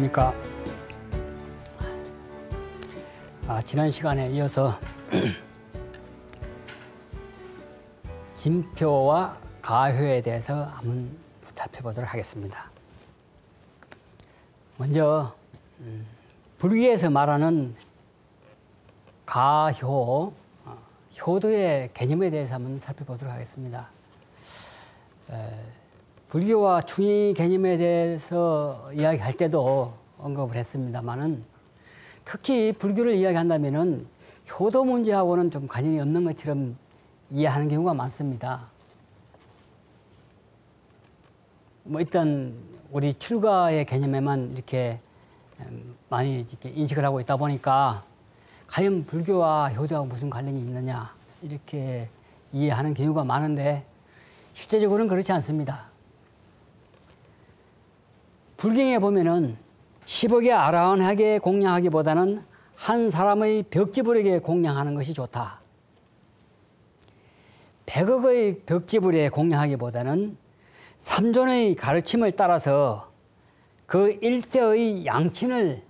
안녕하십니까. 지난 시간에 이어서 진표와 가효에 대해서 한번 살펴보도록 하겠습니다. 먼저 불교에서 말하는 가효, 효도의 개념에 대해서 한번 살펴보도록 하겠습니다. 불교와 충의 개념에 대해서 이야기할 때도 언급을 했습니다만은 특히 불교를 이야기한다면은 효도 문제하고는 좀 관련이 없는 것처럼 이해하는 경우가 많습니다. 일단 우리 출가의 개념에만 이렇게 많이 이렇게 인식을 하고 있다 보니까 과연 불교와 효도하고 무슨 관련이 있느냐 이렇게 이해하는 경우가 많은데 실제적으로는 그렇지 않습니다. 불경에 보면은 10억의 아라한하게 공양하기보다는 한 사람의 벽지불에게 공양하는 것이 좋다. 100억의 벽지불에 공양하기보다는 삼존의 가르침을 따라서 그 일세의 양친을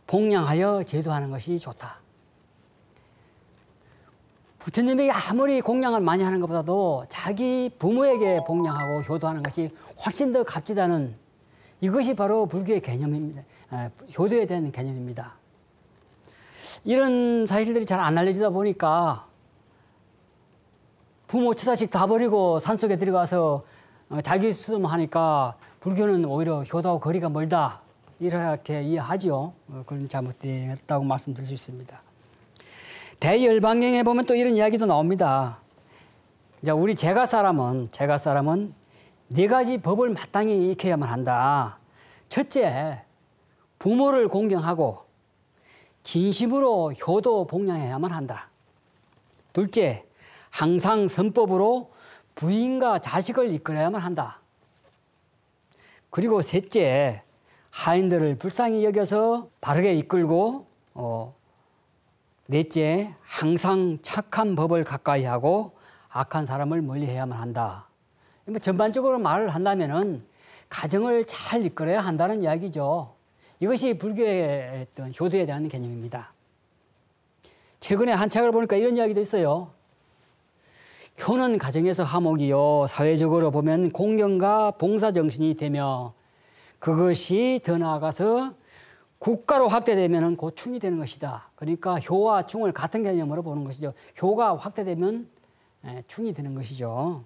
봉양하여 제도하는 것이 좋다. 부처님에게 아무리 공양을 많이 하는 것보다도 자기 부모에게 봉양하고 효도하는 것이 훨씬 더 값지다는 이것이 바로 불교의 개념입니다. 효도에 대한 개념입니다. 이런 사실들이 잘 안 알려지다 보니까 부모 처자식 다 버리고 산속에 들어가서 자기 수도하니까 불교는 오히려 효도하고 거리가 멀다 이렇게 이해하죠. 그건 잘못됐다고 말씀드릴 수 있습니다. 대열반경에 보면 또 이런 이야기도 나옵니다. 우리 제가 사람은 네 가지 법을 마땅히 익혀야만 한다. 첫째, 부모를 공경하고 진심으로 효도 봉양해야만 한다. 둘째, 항상 선법으로 부인과 자식을 이끌어야만 한다. 그리고 셋째, 하인들을 불쌍히 여겨서 바르게 이끌고 넷째, 항상 착한 법을 가까이 하고 악한 사람을 멀리해야만 한다. 전반적으로 말을 한다면은 가정을 잘 이끌어야 한다는 이야기죠. 이것이 불교의 어떤 효도에 대한 개념입니다. 최근에 한 책을 보니까 이런 이야기도 있어요. 효는 가정에서 화목이요 사회적으로 보면 공경과 봉사정신이 되며 그것이 더 나아가서 국가로 확대되면 곧 충이 되는 것이다. 그러니까 효와 충을 같은 개념으로 보는 것이죠. 효가 확대되면 충이 되는 것이죠.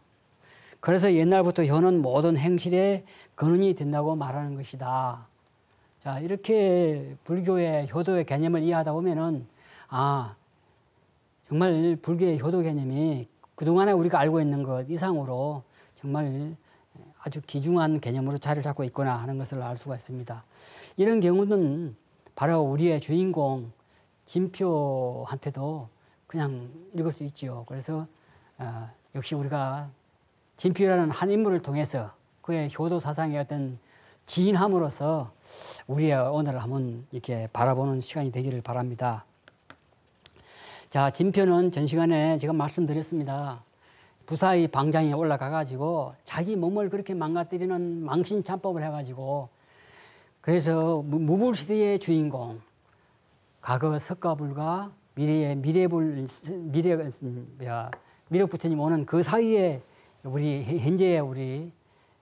그래서 옛날부터 효는 모든 행실의 근원이 된다고 말하는 것이다. 자, 이렇게 불교의 효도의 개념을 이해하다 보면은 정말 불교의 효도 개념이 그동안에 우리가 알고 있는 것 이상으로 정말 아주 귀중한 개념으로 자리를 잡고 있구나 하는 것을 알 수가 있습니다. 이런 경우는 바로 우리의 주인공 진표한테도 그냥 읽을 수 있죠. 그래서 역시 우리가 진표라는 한 인물을 통해서 그의 효도 사상의 어떤 지인함으로써 우리의 오늘을 한번 이렇게 바라보는 시간이 되기를 바랍니다. 자, 진표는 전 시간에 제가 말씀드렸습니다. 부사의 방장에 올라가가지고 자기 몸을 그렇게 망가뜨리는 망신참법을 해가지고 그래서 무불시대의 주인공, 과거 석가불과 미래의 미륵부처님 오는 그 사이에 현재의 우리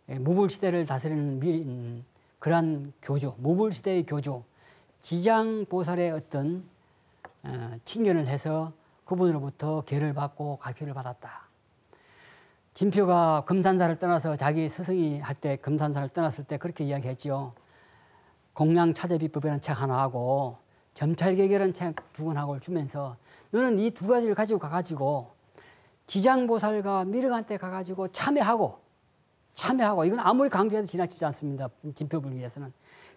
무불시대를 다스리는 그러한 교주, 무불시대의 교주, 지장보살의 어떤 친견을 해서 그분으로부터 계를 받고 가표를 받았다. 진표가 금산사를 떠나서 자기 스승이 할 때 금산사를 떠났을 때 그렇게 이야기했죠. 공양차제비법이라는 책 하나 하고 점찰개결한 책 2권하고 주면서 너는 이 2가지를 가지고 가가지고 지장보살과 미륵한테 가가지고 참여하고 이건 아무리 강조해도 지나치지 않습니다. 진표불교에서는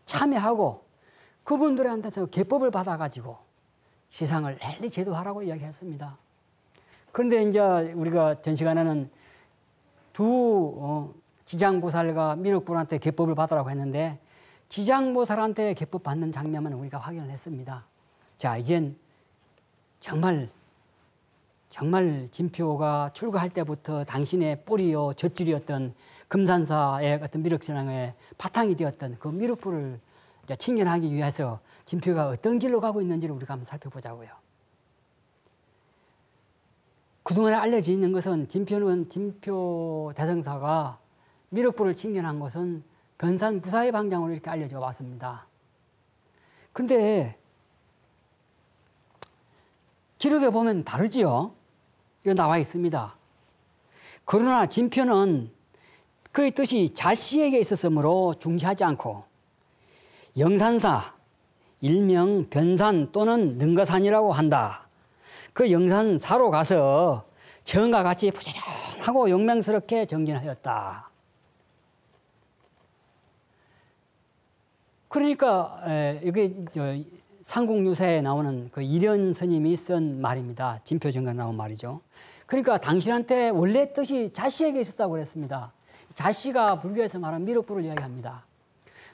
참여하고 그분들한테서 계법을 받아가지고 시상을 랠리 제도하라고 이야기했습니다. 그런데 이제 우리가 전 시간에는 두 지장보살과 미륵분한테 계법을 받으라고 했는데 지장보살한테 계법 받는 장면만 우리가 확인을 했습니다. 자, 이젠 정말 진표가 출가할 때부터 당신의 뿌리요 젖줄이었던 금산사의 어떤 미륵신앙의 바탕이 되었던 그 미륵불을 칭견하기 위해서 진표가 어떤 길로 가고 있는지를 우리가 한번 살펴보자고요. 그동안에 알려져 있는 것은 진표 대성사가 미륵불을 칭견한 것은 변산 부사의 방장으로 이렇게 알려져 왔습니다. 근데 기록에 보면 다르지요. 이거 나와 있습니다. 그러나 진표는 그의 뜻이 자씨에게 있었으므로 중시하지 않고 영산사, 일명 변산 또는 능가산이라고 한다. 그 영산사로 가서 정과 같이 부지런하고 용맹스럽게 정진하였다. 그러니까 이게 상국유사에 나오는 그 이련 스님이 쓴 말입니다. 진표정가에 나온 말이죠. 그러니까 당신한테 원래 뜻이 자씨에게 있었다고 그랬습니다. 자씨가 불교에서 말하는 미륵불을 이야기합니다.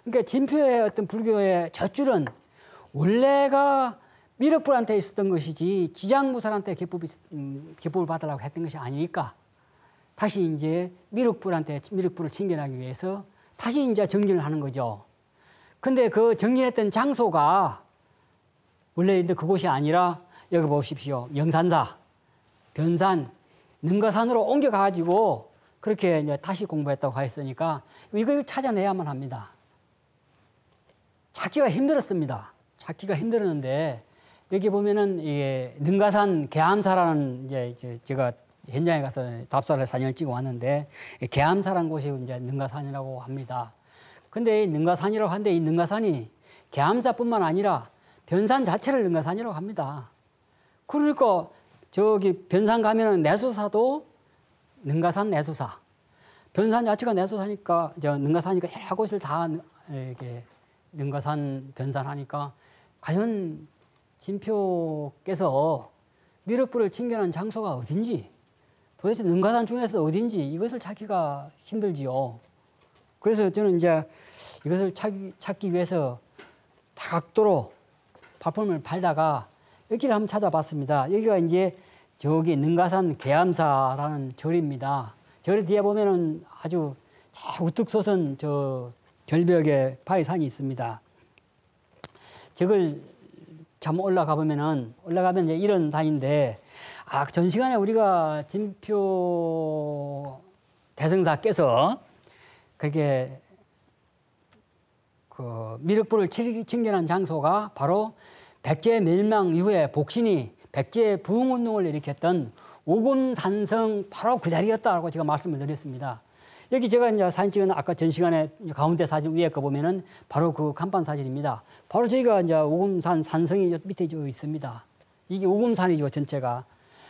그러니까 진표의 어떤 불교의 젖줄은 원래가 미륵불한테 있었던 것이지 지장무살한테 개법을 받으라고 했던 것이 아니니까 다시 이제 미륵불을 칭견하기 위해서 다시 이제 정진을 하는 거죠. 근데 그 정진했던 장소가 원래 있는 그곳이 아니라 여기 보십시오. 영산사, 변산, 능가산으로 옮겨가가지고 그렇게 이제 다시 공부했다고 했으니까 이걸 찾아내야만 합니다. 찾기가 힘들었습니다. 찾기가 힘들었는데 여기 보면은 이게 능가산 계암사라는 이제 제가 현장에 가서 답사를 사진을 찍어 왔는데 계암사라는 곳이 이제 능가산이라고 합니다. 근데 이 능가산이라고 하는데 이 능가산이 계암사뿐만 아니라 변산 자체를 능가산이라고 합니다. 그러니까 저기 변산 가면은 내수사도 능가산 내수사, 변산 자체가 내수사니까 능가산이니까 여러 곳을 다 이렇게 능가산 변산하니까 과연 진표께서 미륵불을 칭견한 장소가 어딘지 도대체 능가산 중에서 어딘지 이것을 찾기가 힘들지요. 그래서 저는 이제 이것을 찾기 위해서 다각도로 발품을 팔다가 여기를 한번 찾아봤습니다. 여기가 이제 저기 능가산 계암사라는 절입니다. 절 뒤에 보면은 아주 우뚝 솟은 저 절벽에 바위산이 있습니다. 저걸 참 올라가면 이제 이런 산인데, 전 시간에 우리가 진표 대성사께서 그렇게 그 미륵불을 칭견한 장소가 바로 백제 멸망 이후에 복신이 백제 부흥운동을 일으켰던 오금산성 바로 그 자리였다고 제가 말씀을 드렸습니다. 여기 제가 이제 사진 찍은 아까 전 시간에 가운데 사진 위에 거 보면은 바로 그 간판 사진입니다. 바로 저희가 이제 오금산 산성이 밑에 있습니다. 이게 오금산이죠, 전체가.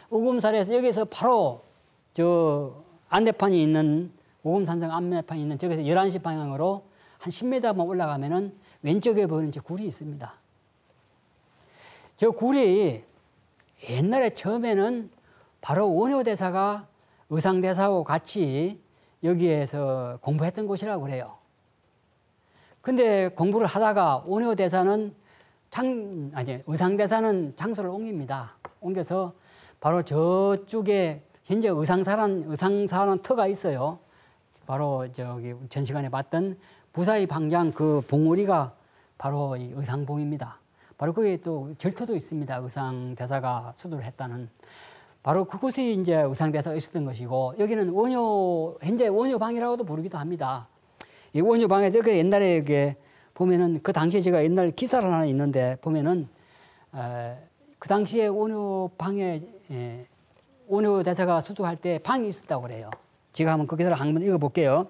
오금산에서 여기서 바로 저 안내판이 있는 오금산성 안내판이 있는 저기서 11시 방향으로 한 10m만 올라가면은 왼쪽에 보이는 저 굴이 있습니다. 저 굴이 옛날에 처음에는 바로 원효대사가 의상대사하고 같이 여기에서 공부했던 곳이라고 그래요. 근데 공부를 하다가 원효대사는 의상대사는 장소를 옮깁니다. 옮겨서 바로 저쪽에 현재 의상사라는 터가 있어요. 바로 저기 전 시간에 봤던 부사의 방장 그 봉우리가 바로 이 의상봉입니다. 바로 거기에 또 절터도 있습니다. 의상대사가 수도를 했다는. 바로 그곳이 이제 의상대사가 있었던 것이고, 여기는 현재 원효방이라고도 부르기도 합니다. 이 원효방에서 그 옛날에 이게 보면은 그 당시에 제가 옛날 기사를 하나 있는데 보면은 그 당시에 원효방에 원효대사가 수도할 때 방이 있었다고 그래요. 제가 한번 그 기사를 한번 읽어볼게요.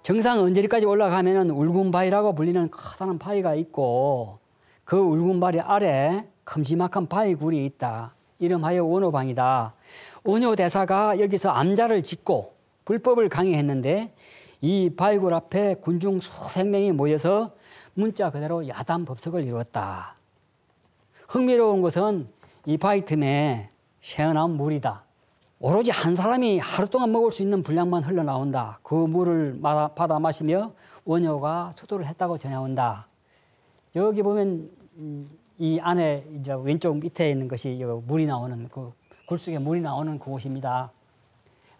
정상 언저리까지 올라가면은 울군바위라고 불리는 커다란 바위가 있고 그 울군바위 아래 큼지막한 바위굴이 있다. 이름하여 원효방이다. 원효대사가 여기서 암자를 짓고 불법을 강의했는데 이 바위굴 앞에 군중 수백 명이 모여서 문자 그대로 야단법석을 이루었다. 흥미로운 것은 이 바위 틈에 새어나온 물이다. 오로지 한 사람이 하루 동안 먹을 수 있는 분량만 흘러나온다. 그 물을 받아 마시며 원효가 수도를 했다고 전해온다. 여기 보면 이 안에 이제 왼쪽 밑에 있는 것이 물이 나오는 굴 속에 물이 나오는 그곳입니다.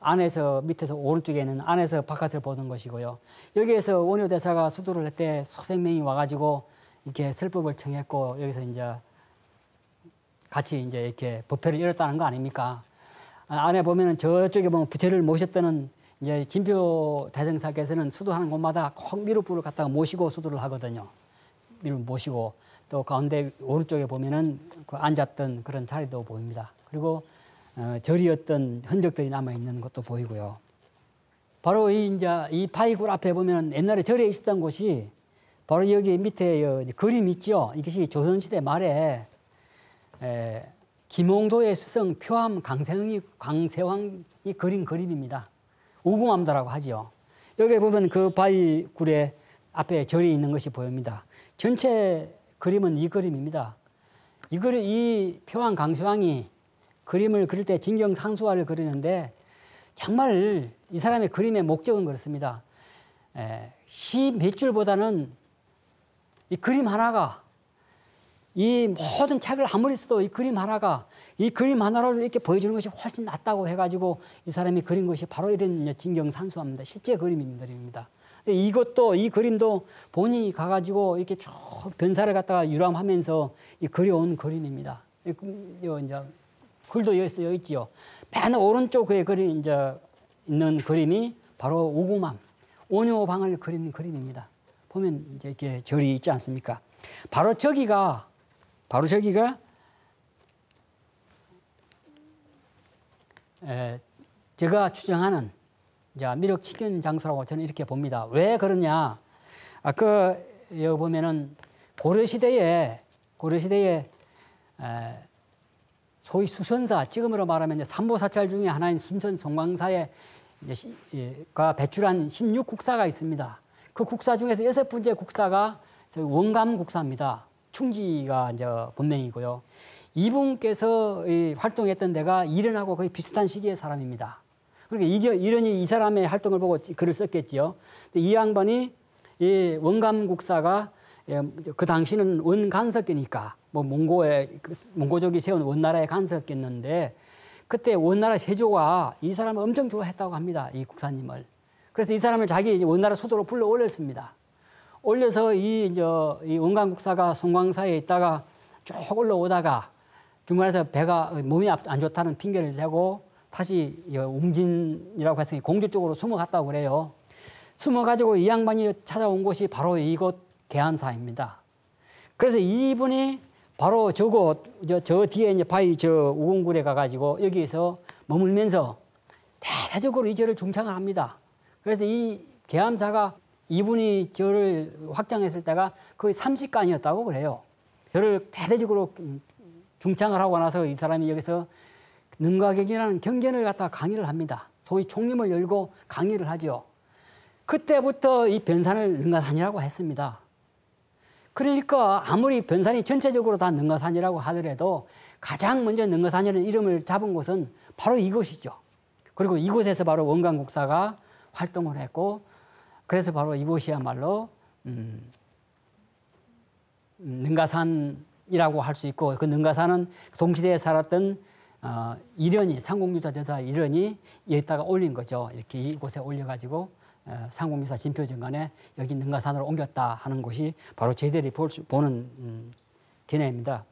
안에서 밑에서 오른쪽에 있는 안에서 바깥을 보는 것이고요. 여기에서 원효 대사가 수도를 할 때 수백 명이 와가지고 이렇게 설법을 청했고 여기서 이제 같이 이제 이렇게 법회를 열었다는 거 아닙니까? 안에 보면은 저쪽에 보면 부처를 모셨다는 이제 진표 대승사께서는 수도하는 곳마다 꼭 미륵불을 갖다가 모시고 수도를 하거든요. 미륵 모시고 또 가운데 오른쪽에 보면은 그 앉았던 그런 자리도 보입니다. 그리고 절이었던 흔적들이 남아 있는 것도 보이고요. 바로 이 바위굴 앞에 보면 옛날에 절에 있었던 곳이 바로 여기 밑에 그림 있죠. 이것이 조선시대 말에 김홍도의 스승 표암 강세왕이 그린 그림입니다. 우궁암도라고 하죠. 여기 보면 그 바위굴의 앞에 절이 있는 것이 보입니다. 전체 그림은 이 그림입니다. 이 표암 강세왕이 그림을 그릴 때 진경상수화를 그리는데 정말 이 사람의 그림의 목적은 그렇습니다. 시 몇 줄보다는 이 그림 하나가 이 모든 책을 아무리 써도 이 그림 하나가 이 그림 하나로 이렇게 보여주는 것이 훨씬 낫다고 해가지고 이 사람이 그린 것이 바로 이런 진경산수화입니다. 실제 그림입니다. 이것도 이 그림도 본인이 가가지고 이렇게 쭉 변사를 갖다가 유람하면서 이 그려온 그림입니다. 이제 글도 여기 쓰여 있지요. 맨 오른쪽 그에 그린 이제 있는 그림이 바로 우궁암 원효방을 그린 그림입니다. 보면 이제 이렇게 절이 있지 않습니까? 바로 저기가 제가 추정하는 미륵 칭견 장소라고 저는 이렇게 봅니다. 왜 그러냐? 아까 여기 보면은 고려시대에 소위 수선사, 지금으로 말하면 이제 삼보사찰 중에 하나인 순천 송광사에 가 배출한 16국사가 있습니다. 그 국사 중에서 6번째 국사가 원감국사입니다. 충지가 이제 본명이고요. 이분께서 활동했던 데가 이련하고 거의 비슷한 시기의 사람입니다. 그러니까 이련이 이 사람의 활동을 보고 글을 썼겠지요. 이 양반이 이 원감국사가 그 당시는 원간석이니까 뭐 몽고족이 세운 원나라의 간석이었는데 그때 원나라 세조가 이 사람을 엄청 좋아했다고 합니다. 이 국사님을. 그래서 이 사람을 자기 원나라 수도로 불러 올렸습니다. 올려서 이 원간국사가 송광사에 있다가 쭉 올라오다가 중간에서 배가 몸이 안 좋다는 핑계를 대고 다시 웅진이라고 해서 공주 쪽으로 숨어갔다고 그래요. 숨어가지고 이 양반이 찾아온 곳이 바로 이곳 계암사입니다. 그래서 이분이 바로 저곳 저 뒤에 이제 바위 저 우궁굴에 가가지고 여기에서 머물면서 대대적으로 이 절을 중창을 합니다. 그래서 이 계암사가 이분이 절을 확장했을 때가 거의 30간이었다고 그래요. 절을 대대적으로 중창을 하고 나서 이 사람이 여기서 능가경이라는 경전을 갖다가 강의를 합니다. 소위 총림을 열고 강의를 하죠. 그때부터 이 변산을 능가산이라고 했습니다. 그러니까 아무리 변산이 전체적으로 다 능가산이라고 하더라도 가장 먼저 능가산이라는 이름을 잡은 곳은 바로 이곳이죠. 그리고 이곳에서 바로 원간국사가 활동을 했고 그래서 바로 이곳이야말로 능가산이라고 할 수 있고 그 능가산은 동시대에 살았던 이련이 상공유사 저사 이련이 여기다가 올린 거죠. 이렇게 이곳에 올려가지고 상공유사 진표정간에 여기 능가산으로 옮겼다 하는 것이 바로 저희들이 보는 견해입니다.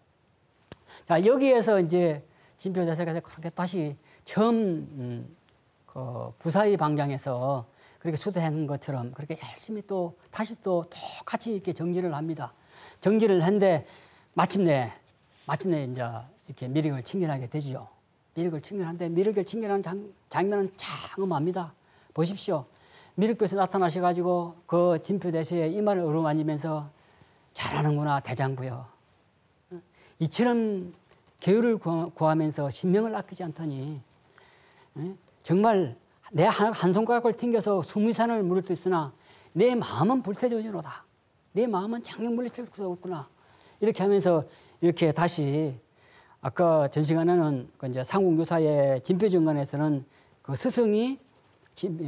자, 여기에서 이제 진표대사께서 그렇게 다시 처음 그 부사의 방장에서 그렇게 수도하는 것처럼 그렇게 열심히 또 다시 또 똑같이 이렇게 정리를 합니다. 정리를 했는데 마침내 이제 이렇게 미륵을 칭견하게 되지요. 미륵을 칭견하는데 미륵을 칭견하는 장면은 장엄합니다. 보십시오. 미륵께서 나타나셔가지고 그 진표대사의 이마를 어루만지면서 잘하는구나 대장부여. 이처럼 계율을 구하면서 신명을 아끼지 않더니 정말 내 한 손가락을 튕겨서 수미산을 물을 수 있으나 내 마음은 불태조지로다. 내 마음은 장력 물리칠 수 없구나. 이렇게 하면서 이렇게 다시 아까 전 시간에는 그 이제 상공유사의 진표정간에서는 그 스승이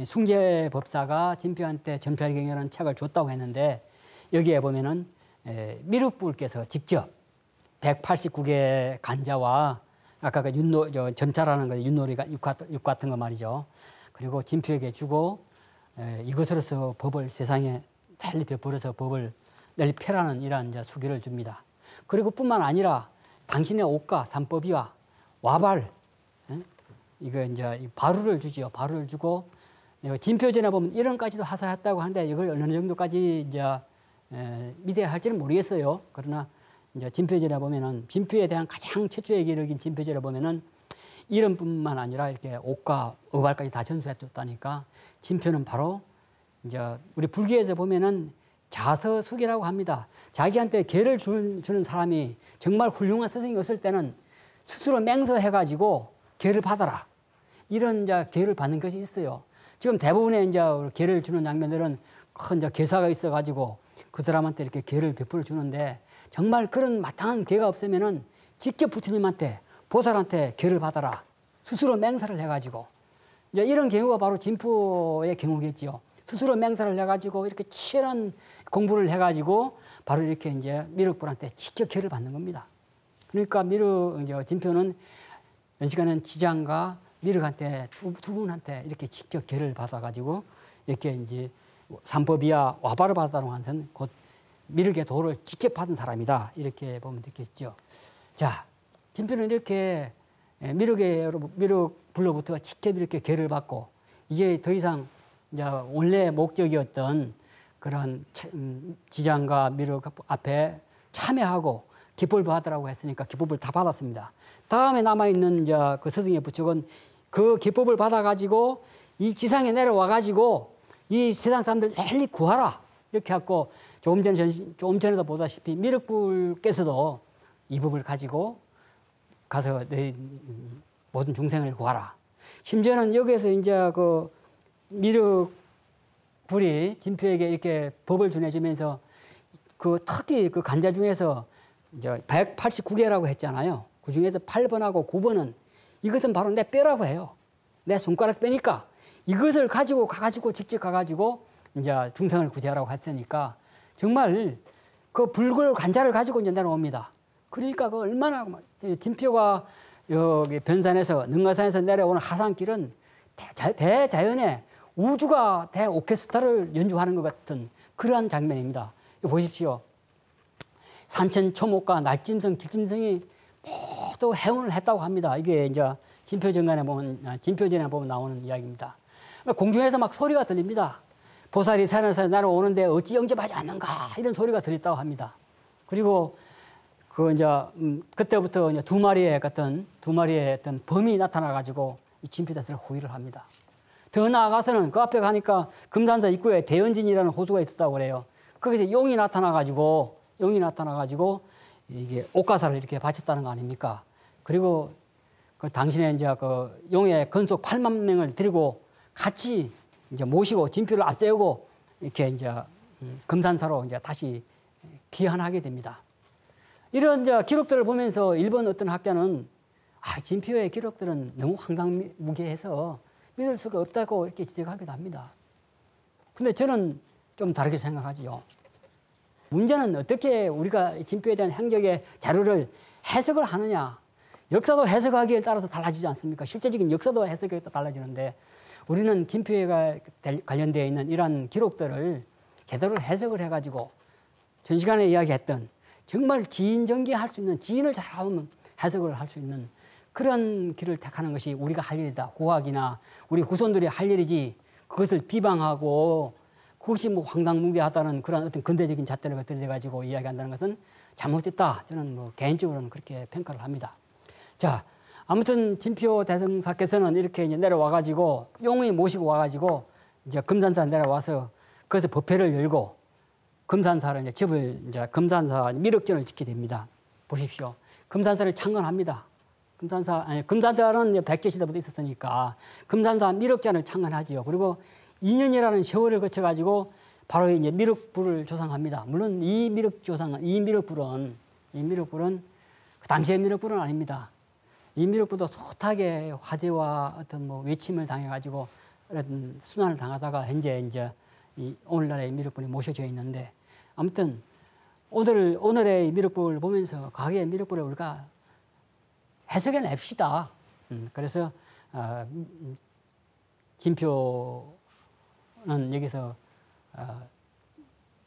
숭제법사가 진표한테 점찰경이라는 책을 줬다고 했는데 여기에 보면은 미륵불께서 직접 189개 간자와 아까 그 점찰하는 거 윷놀이가 육 같은 거 말이죠. 그리고 진표에게 주고 이것으로서 법을 세상에 달리 베풀어서 법을 널리 펴라는 이러한 이제 수기를 줍니다. 그리고 뿐만 아니라 당신의 옷과 산법이와 와발, 이거 이제 바루를 주지요. 바루를 주고 진표전에 보면 이런까지도 하사했다고 하는데 이걸 어느 정도까지 이제 믿어야 할지는 모르겠어요. 그러나 이제 진표전에 보면은 진표에 대한 가장 최초의 기록인 진표전에 보면은 이름뿐만 아니라 이렇게 옷과 어발까지 다 전수해 줬다니까 진표는 바로 이제 우리 불교에서 보면은 자서숙이라고 합니다. 자기한테 계를 주는 사람이 정말 훌륭한 스승이 없을 때는 스스로 맹서해가지고 계를 받아라. 이런 이제 계를 받는 것이 있어요. 지금 대부분의 이제 계를 주는 장면들은 큰 이제 계사가 있어가지고 그 사람한테 이렇게 계를 베풀어 주는데 정말 그런 마땅한 계가 없으면은 직접 부처님한테 보살한테 계를 받아라. 스스로 맹사를 해가지고 이제 이런 경우가 바로 진표의 경우겠지요. 스스로 맹사를 해가지고 이렇게 치열한 공부를 해가지고 바로 이렇게 이제 미륵불한테 직접 계를 받는 겁니다. 그러니까 이제 진표는 연시간은 지장과 미륵한테 두 분한테 이렇게 직접 계를 받아가지고 이렇게 이제 삼법이야 와바를 받았다는 것은 곧 미륵의 도를 직접 받은 사람이다. 이렇게 보면 되겠죠. 자, 진표는 이렇게 미륵불로부터 직접 이렇게 계를 받고 이제 더 이상 이제 원래 목적이었던 그런 지장과 미륵 앞에 참여하고 기법을 받으라고 했으니까 기법을 다 받았습니다. 다음에 남아있는 이제 그 스승의 부척은 그 기법을 받아가지고 이 지상에 내려와가지고 이 세상 사람들 널리 구하라. 이렇게 하고 조금 전에도 보다시피 미륵불께서도 이 법을 가지고 가서 내 모든 중생을 구하라. 심지어는 여기에서 이제 그 미륵불이 진표에게 이렇게 법을 전해주면서 그 특히 그 간자 중에서 이제 189개라고 했잖아요. 그 중에서 8번하고 9번은 이것은 바로 내 뼈라고 해요. 내 손가락 뼈니까 이것을 가지고 가가지고 직접 가가지고 이제 중생을 구제하라고 했으니까 정말 그 불굴 간자를 가지고 이제 내려옵니다. 그러니까 그 얼마나 진표가 여기 변산에서 능가산에서 내려오는 하산길은 대자연의 우주가 대오케스트라를 연주하는 것 같은 그러한 장면입니다. 보십시오. 산천, 초목과 날짐승, 길짐승이 모두 해운을 했다고 합니다. 이게 이제 진표전에 보면 나오는 이야기입니다. 공중에서 막 소리가 들립니다. 보살이 산에서 내려오는데 어찌 영접하지 않는가 이런 소리가 들렸다고 합니다. 그리고 그 이제 그때부터 이제 두 마리의 어떤 범이 나타나가지고 이 진표대사를 호위를 합니다. 더 나아가서는 그 앞에 가니까 금산사 입구에 대연진이라는 호수가 있었다고 그래요. 거기서 용이 나타나가지고 이게 옥가사를 이렇게 바쳤다는 거 아닙니까? 그리고 그 당신의 이제 그 용의 건속 8만 명을 데리고 같이 이제 모시고 진표를 앞세우고 이렇게 이제 금산사로 이제 다시 귀환하게 됩니다. 이런 이제 기록들을 보면서 일본 어떤 학자는 진표의 기록들은 너무 황당무계해서 믿을 수가 없다고 이렇게 지적하기도 합니다. 근데 저는 좀 다르게 생각하지요. 문제는 어떻게 우리가 진표에 대한 행적의 자료를 해석을 하느냐. 역사도 해석하기에 따라서 달라지지 않습니까? 실제적인 역사도 해석에 따라 달라지는데 우리는 진표에 관련되어 있는 이러한 기록들을 제대로 해석을 해가지고 전 시간에 이야기했던 정말 지인정기할 수 있는 지인을 잘하면 해석을 할 수 있는 그런 길을 택하는 것이 우리가 할 일이다. 고학이나 우리 후손들이 할 일이지 그것을 비방하고 그것이 뭐 황당무계하다는 그런 어떤 근대적인 잣대를 들여가지고 이야기한다는 것은 잘못됐다. 저는 뭐 개인적으로는 그렇게 평가를 합니다. 자, 아무튼 진표 대성사께서는 이렇게 이제 내려와가지고 용의 모시고 와가지고 이제 금산사 내려와서 거기서 법회를 열고 금산사를 이제 집을 이제 금산사 미륵전을 짓게 됩니다. 보십시오. 금산사를 창건합니다. 금산사는 이제 백제 시대부터 있었으니까 금산사 미륵전을 창건하지요. 그리고 2년이라는 세월을 거쳐가지고 바로 이제 미륵불을 조성합니다. 물론 이 미륵불은 그 당시의 미륵불은 아닙니다. 이 미륵불도 숱하게 화재와 어떤 뭐 외침을 당해가지고 어떤 순환을 당하다가 현재 이제 이 오늘날의 미륵불이 모셔져 있는데 아무튼 오늘의 미륵불을 보면서 과거의 미륵불을 우리가 해석해 냅시다. 그래서 진표는 여기서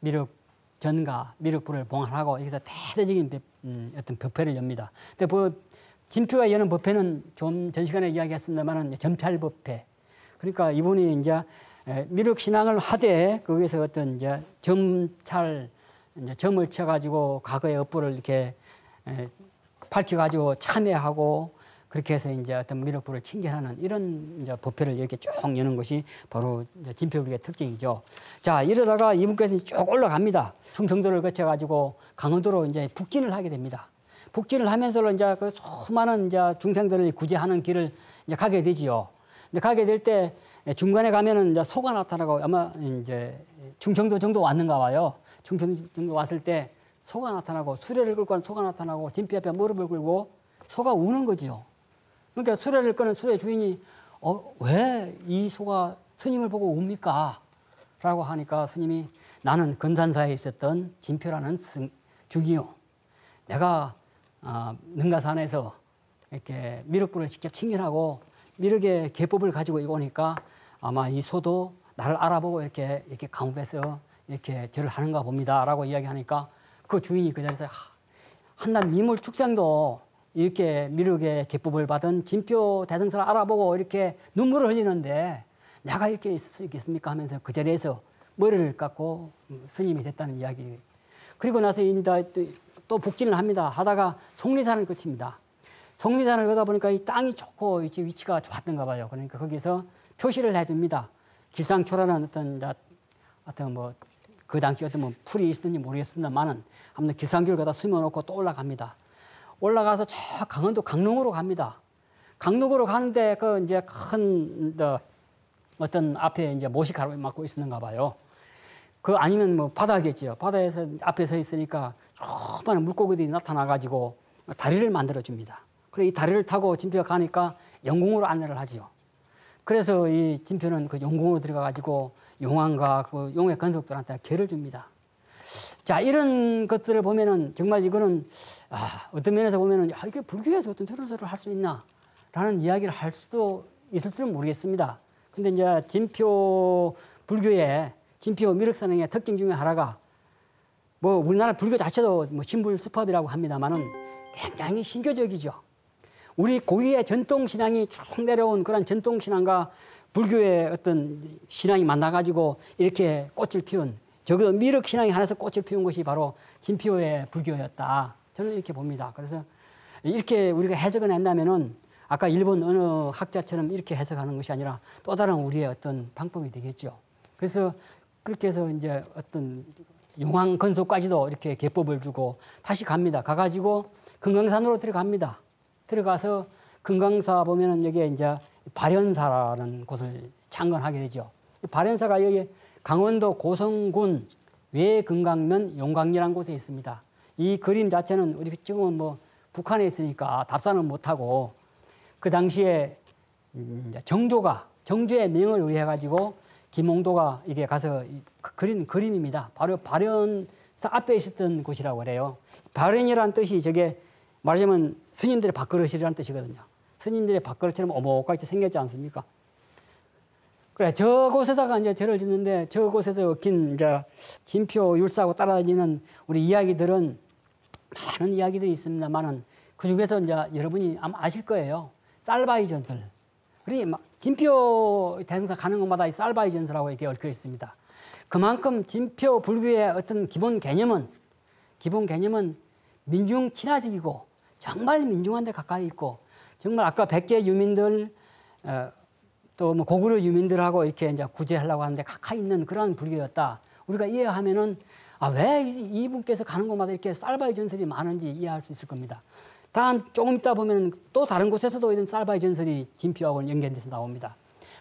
미륵전과 미륵불을 봉헌하고 여기서 대대적인 어떤 법회를 엽니다. 근데 진표가 여는 법회는 좀 전 시간에 이야기했습니다만은 점찰법회. 그러니까 이분이 이제 미륵 신앙을 하되 거기서 어떤 이제 점을 쳐가지고 과거의 업보를 이렇게 밝혀가지고 참여하고 그렇게 해서 이제 어떤 미륵불을 칭견하는 이런 이제 법회를 이렇게 쭉 여는 것이 바로 진표불교의 특징이죠. 자, 이러다가 이분께서 쭉 올라갑니다. 충청도를 거쳐가지고 강원도로 이제 북진을 하게 됩니다. 북진을 하면서 이제 그 수많은 이제 중생들을 구제하는 길을 이제 가게 되지요. 근데 가게 될 때 중간에 가면은 이제 소가 나타나고 아마 이제 충청도 정도 왔는가 봐요. 충청도 정도 왔을 때 소가 나타나고 수레를 끌고 간 소가 나타나고 진표 앞에 무릎을 꿇고 소가 우는 거지요. 그러니까 수레를 끄는 수레 주인이 왜 이 소가 스님을 보고 웁니까? 라고 하니까 스님이 나는 근산사에 있었던 진표라는 중이요. 내가 능가산에서 이렇게 미륵불을 직접 칭견하고 미륵의 계법을 가지고 오니까 아마 이 소도 나를 알아보고 이렇게 감업해서 이렇게 절을 하는가 봅니다라고 이야기하니까 그 주인이 그 자리에서 한낱 미물 축생도 이렇게 미륵의 계법을 받은 진표 대승사를 알아보고 이렇게 눈물을 흘리는데 내가 이렇게 있을 수 있겠습니까 하면서 그 자리에서 머리를 깎고 스님이 됐다는 이야기. 그리고 나서 또 북진을 합니다. 하다가 속리산을 거칩니다. 속리산을 걷다 보니까 이 땅이 좋고 위치가 좋았던가 봐요. 그러니까 거기서 표시를 해둡니다. 길상초라는 어떤 뭐 그 당시 어떤 뭐 풀이 있었는지 모르겠습니다만은 아무튼 길상길을 걷다 숨어놓고 또 올라갑니다. 올라가서 저 강원도 강릉으로 갑니다. 강릉으로 가는데 그 이제 큰 어떤 앞에 이제 못이 가로막고 있었는가 봐요. 그 아니면 뭐 바다겠지요. 바다에서 앞에 서 있으니까 조그마한 물고기들이 나타나가지고 다리를 만들어 줍니다. 그래 이 다리를 타고 진표가 가니까 영궁으로 안내를 하지요. 그래서 이 진표는 그 영궁으로 들어가가지고 용왕과 그 용의 건속들한테 계를 줍니다. 자, 이런 것들을 보면은 정말 이거는 어떤 면에서 보면은 이게 불교에서 어떤 저런 소리를 할 수 있나 라는 이야기를 할 수도 있을 줄은 모르겠습니다. 근데 이제 진표 불교의 진표 미륵선행의 특징 중에 하나가 뭐 우리나라 불교 자체도 뭐 신불수법이라고 합니다만은 굉장히 신교적이죠. 우리 고유의 전통 신앙이 쭉 내려온 그런 전통 신앙과 불교의 어떤 신앙이 만나가지고 이렇게 꽃을 피운 적어도 미륵 신앙이 하나에서 꽃을 피운 것이 바로 진표의 불교였다. 저는 이렇게 봅니다. 그래서 이렇게 우리가 해석을 한다면은 아까 일본 어느 학자처럼 이렇게 해석하는 것이 아니라 또 다른 우리의 어떤 방법이 되겠죠. 그래서 그렇게 해서 이제 어떤 용왕 건소까지도 이렇게 계법을 주고 다시 갑니다. 가가지고 금강산으로 들어갑니다. 들어가서 금강사 보면은 여기에 이제 발현사라는 곳을 창건하게 되죠. 발현사가 여기 강원도 고성군 외금강면 용강리라는 곳에 있습니다. 이 그림 자체는 우리 지금은 뭐 북한에 있으니까 답사는 못하고 그 당시에 정조의 명을 의해 가지고 김홍도가 이게 가서 그린 그림입니다. 바로 발현사 앞에 있었던 곳이라고 그래요. 발현이라는 뜻이 저게 말하자면 스님들의 밥그릇이라는 뜻이거든요. 스님들의 밥그릇처럼 오목하게 생겼지 않습니까? 그래, 저곳에다가 이제 절을 짓는데 저곳에서 얽힌 이제 진표 율사하고 따라지는 우리 이야기들은 많은 이야기들이 있습니다만은 그 중에서 이제 여러분이 아마 아실 거예요. 쌀바위 전설. 그러니 진표 대승사 가는 곳마다 이 쌀바위 전설하고 이렇게 얽혀 있습니다. 그만큼 진표 불교의 어떤 기본 개념은 민중 친화적이고 정말 민중한 데 가까이 있고 정말 아까 100개 유민들 또 뭐 고구려 유민들하고 이렇게 이제 구제하려고 하는데 가까이 있는 그런 불교였다. 우리가 이해하면은 왜 이분께서 가는 곳마다 이렇게 쌀바위 전설이 많은지 이해할 수 있을 겁니다. 다음 조금 있다 보면 또 다른 곳에서도 이런 쌀바위 전설이 진표하고 연결돼서 나옵니다.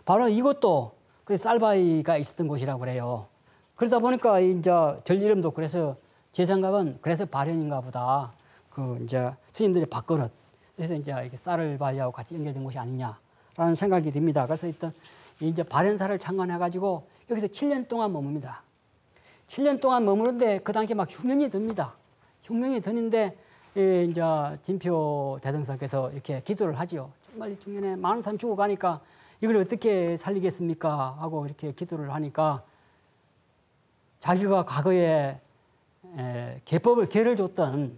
바로 이것도 그 쌀바위가 있었던 곳이라고 그래요. 그러다 보니까 이제 절 이름도 그래서 제 생각은 그래서 발현인가 보다. 그 이제 스님들의 밥그릇. 그래서 이제 이렇게 쌀바위하고 같이 연결된 곳이 아니냐라는 생각이 듭니다. 그래서 일단 이제 발현사를 창건해가지고 여기서 7년 동안 머뭅니다. 7년 동안 머무는데 그 당시에 막 흉년이 듭니다. 흉년이 드는데 이제 진표 대승사께서 이렇게 기도를 하죠. 정말 중년에 많은 사람 죽어가니까 이걸 어떻게 살리겠습니까? 하고 이렇게 기도를 하니까 자기가 과거에 개를 줬던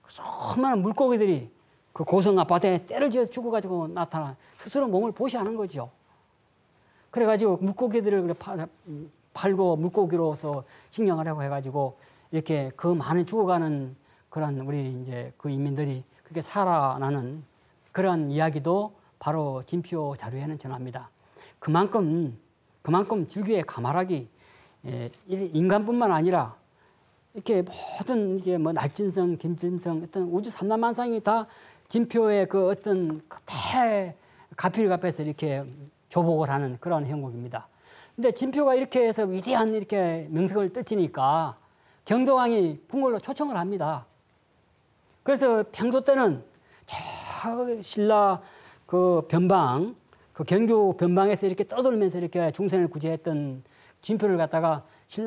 수많은 물고기들이 그 고성 아파트에 떼를 지어서 죽어가지고 나타나 스스로 몸을 보시하는 거죠. 그래가지고 물고기들을 팔고 물고기로서 식량하려고 해가지고 이렇게 그 많은 죽어가는 그런 우리 이제 그 인민들이 그렇게 살아나는 그런 이야기도 바로 진표 자료에는 전합니다. 그만큼 질기의 가마락이 인간뿐만 아니라 이렇게 모든 이게 뭐 날진성, 김진성 어떤 우주 삼라만상이 다 진표의 그 어떤 대 가피를 앞에서 이렇게 조복을 하는 그런 형국입니다. 근데 진표가 이렇게 해서 위대한 이렇게 명성을 떨치니까 경동왕이 궁궐로 초청을 합니다. 그래서 평소 때는 저 신라 그 변방, 그 경주 변방에서 이렇게 떠돌면서 이렇게 중생을 구제했던 진표를 갖다가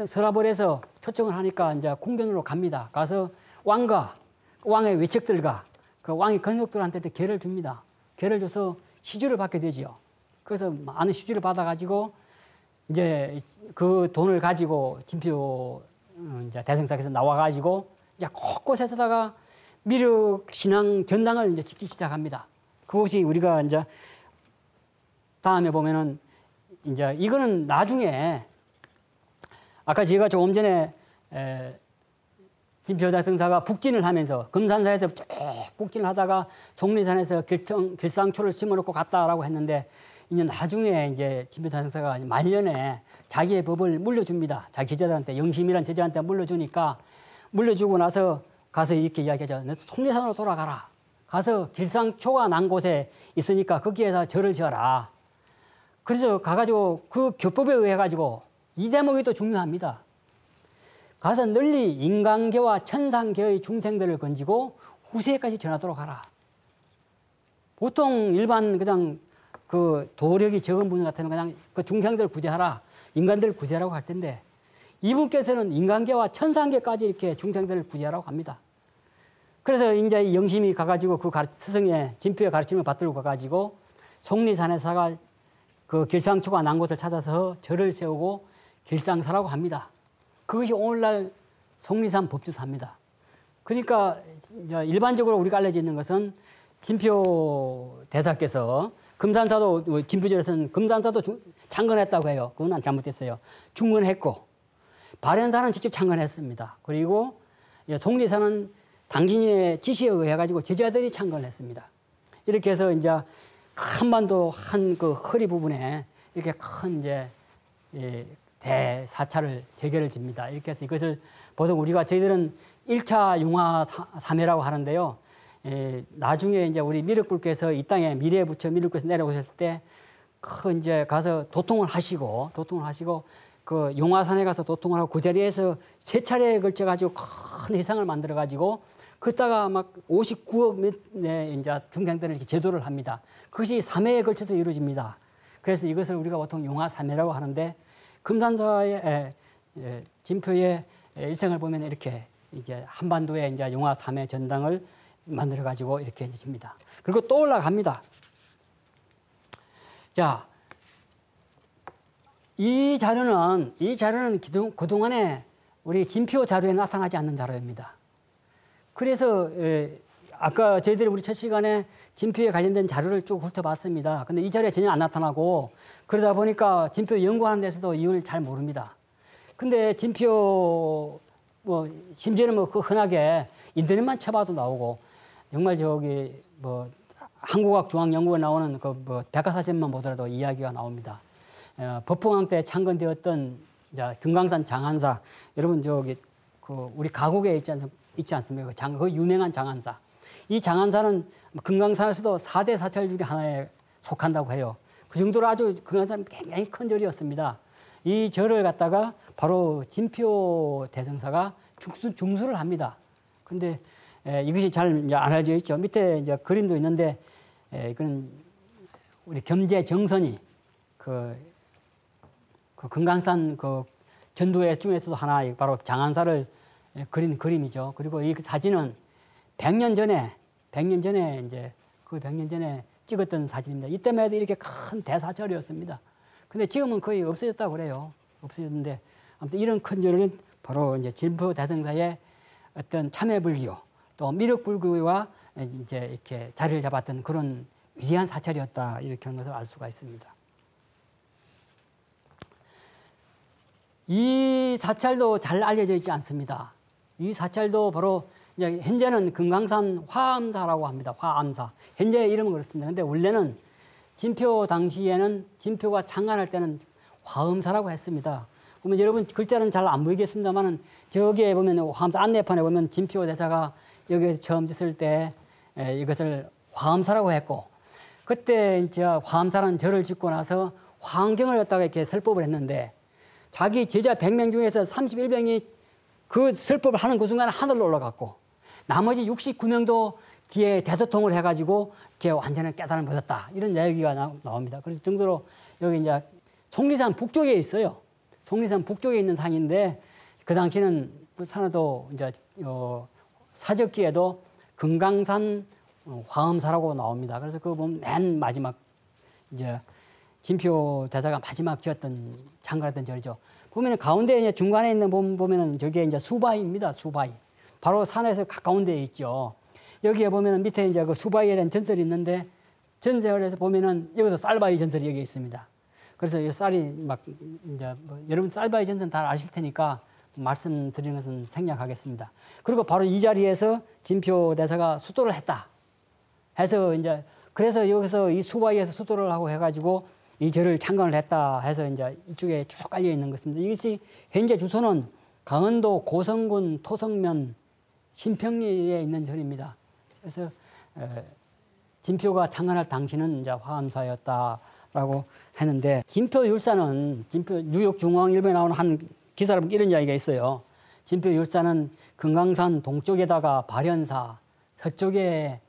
서라벌에서 초청을 하니까 이제 궁전으로 갑니다. 가서 왕의 외척들과 그 왕의 권속들한테 개를 줍니다. 개를 줘서 시주를 받게 되지요. 그래서 많은 시주를 받아가지고 이제 그 돈을 가지고 진표 이제 대성사께서 나와가지고 이제 곳곳에서다가 미륵 신앙 전당을 이제 짓기 시작합니다. 그것이 우리가 이제 다음에 보면은 이제 이거는 나중에 아까 제가 조금 전에 진표 대성사가 북진을 하면서 금산사에서 쭉 북진을 하다가 속리산에서 길상초를 심어놓고 갔다라고 했는데 이제 나중에 이제 진표 대성사가 말년에 자기의 법을 물려줍니다. 자기 제자들한테 영심이란 제자한테 물려주니까 물려주고 나서 가서 이렇게 이야기하죠. 너 속리산으로 돌아가라. 가서 길상초가 난 곳에 있으니까 거기에서 절을 지어라. 그래서 가가지고 그 교법에 의해 가지고 이 대목이 또 중요합니다. 가서 널리 인간계와 천상계의 중생들을 건지고 후세까지 전하도록 하라. 보통 일반 그냥 그 도력이 적은 분 같으면 그냥 그 중생들 구제하라, 인간들을 구제하라고 할 텐데 이분께서는 인간계와 천상계까지 이렇게 중생들을 구제하라고 합니다. 그래서 이제 영심이 가가지고 그 스승의 진표의 가르침을 받들고 가가지고 속리산에서가 그 길상초가 난 곳을 찾아서 절을 세우고 길상사라고 합니다. 그것이 오늘날 속리산 법주사입니다. 그러니까 이제 일반적으로 우리가 알려져 있는 것은 진표 대사께서 금산사도 진표절에서는 금산사도 창건했다고 해요. 그건 잘못됐어요. 중건했고 발현사는 직접 창건했습니다. 그리고 속리사는 당신의 지시에 의해 가지고 제자들이 창건했습니다. 이렇게 해서 이제 한반도 한 그 허리 부분에 이렇게 큰 이제 대사찰을 세 개를 집니다. 이렇게 해서 이것을 보통 저희들은 1차 용화 삼회라고 하는데요. 나중에 이제 우리 미륵불께서 이 땅에 미래에 부처 미륵불께서 내려오셨을 때 큰 이제 가서 도통을 하시고 그 용화산에 가서 도통을 하고 그 자리에서 세 차례에 걸쳐 가지고 큰 회상을 만들어 가지고 그러다가 막 59억의 이제 중생들을 이렇게 제도를 합니다. 그것이 3회에 걸쳐서 이루어집니다. 그래서 이것을 우리가 보통 용화 3회라고 하는데 금산사의 진표의 일생을 보면 이렇게 이제 한반도에 이제 용화 3회 전당을 만들어 가지고 이렇게 이제 집니다. 그리고 또 올라갑니다. 자, 이 자료는 그동안에 우리 진표 자료에 나타나지 않는 자료입니다. 그래서 아까 저희들이 우리 첫 시간에 진표에 관련된 자료를 쭉 훑어봤습니다. 근데 이 자료에 전혀 안 나타나고 그러다 보니까 진표 연구하는 데서도 이유를 잘 모릅니다. 근데 진표 심지어는 그 흔하게 인터넷만 쳐봐도 나오고 정말 한국학중앙연구원에 나오는 백과사전만 보더라도 이야기가 나옵니다. 법흥왕 때 창건되었던 금강산 장한사, 여러분 우리 가곡에 있지 않습니까? 그 유명한 장한사. 이 장한사는 금강산에서도 4대 사찰 중에 하나에 속한다고 해요. 그 정도로 아주 금강산은 굉장히 큰 절이었습니다. 이 절을 갖다가 바로 진표 대성사가 중수를 합니다. 근데 이것이 잘 안 알려져 있죠. 밑에 이제 그림도 있는데 이거는 우리 겸재 정선이 그 금강산 전도회 중에서도 하나 바로 장한사를 그린 그림이죠. 그리고 이 사진은 100년 전에 이제 그 100년 전에 찍었던 사진입니다. 이때만 해도 이렇게 큰 대사절이었습니다. 근데 지금은 거의 없어졌다고 그래요. 없어졌는데 아무튼 이런 큰 절은 바로 이제 진표 대성사의 어떤 참회불교 또 미륵불교와 이제 이렇게 자리를 잡았던 그런 위대한 사찰이었다 이렇게 하는 것을 알 수가 있습니다. 이 사찰도 잘 알려져 있지 않습니다. 이 사찰도 바로 이제 현재는 금강산 화암사라고 합니다. 화암사. 현재의 이름은 그렇습니다. 근데 원래는 진표 당시에는 진표가 창간할 때는 화엄사라고 했습니다. 보면 여러분 글자는 잘 안 보이겠습니다만은 저기에 보면 화엄사 안내판에 보면 진표 대사가 여기에서 처음 짓을 때 이것을 화엄사라고 했고 그때 이제 화엄사라는 절을 짓고 나서 화엄경을 갖다가 이렇게 설법을 했는데 자기 제자 100명 중에서 31명이 그 설법을 하는 그 순간에 하늘로 올라갔고 나머지 69명도 뒤에 대소통을 해가지고 이렇게 완전히 깨달음을 얻었다. 이런 이야기가 나옵니다. 그래서 정도로 여기 이제 속리산 북쪽에 있어요. 속리산 북쪽에 있는 산인데 그 당시는 그 산에도 이제 사적기에도 금강산 화엄사라고 나옵니다. 그래서 그거 보면 맨 마지막 이제 진표 대사가 마지막 지었던 창간했던 절이죠. 보면은 가운데 이제 중간에 있는 보면은 저게 이제 수바위입니다. 수바위. 바로 산에서 가까운 데에 있죠. 여기에 보면은 밑에 이제 그 수바위에 대한 전설이 있는데 전설에서 보면은 여기서 쌀바위 전설이 여기 있습니다. 그래서 이 쌀이 막 이제 뭐 여러분 쌀바위 전설 다 아실 테니까 말씀드리는 것은 생략하겠습니다. 그리고 바로 이 자리에서 진표 대사가 수도를 했다. 해서 이제 그래서 여기서 이 수바위에서 수도를 하고 해가지고 이 절을 창건을 했다 해서 이제 이쪽에 쭉 깔려 있는 것입니다. 이것이 현재 주소는 강원도 고성군 토성면 신평리에 있는 절입니다. 그래서 진표가 창건할 당시는 이제 화엄사였다라고 했는데 진표율사는 진표 뉴욕중앙일보에 나오는 한 기사를 보면 이런 이야기가 있어요. 진표율사는 금강산 동쪽에다가 발현사, 서쪽에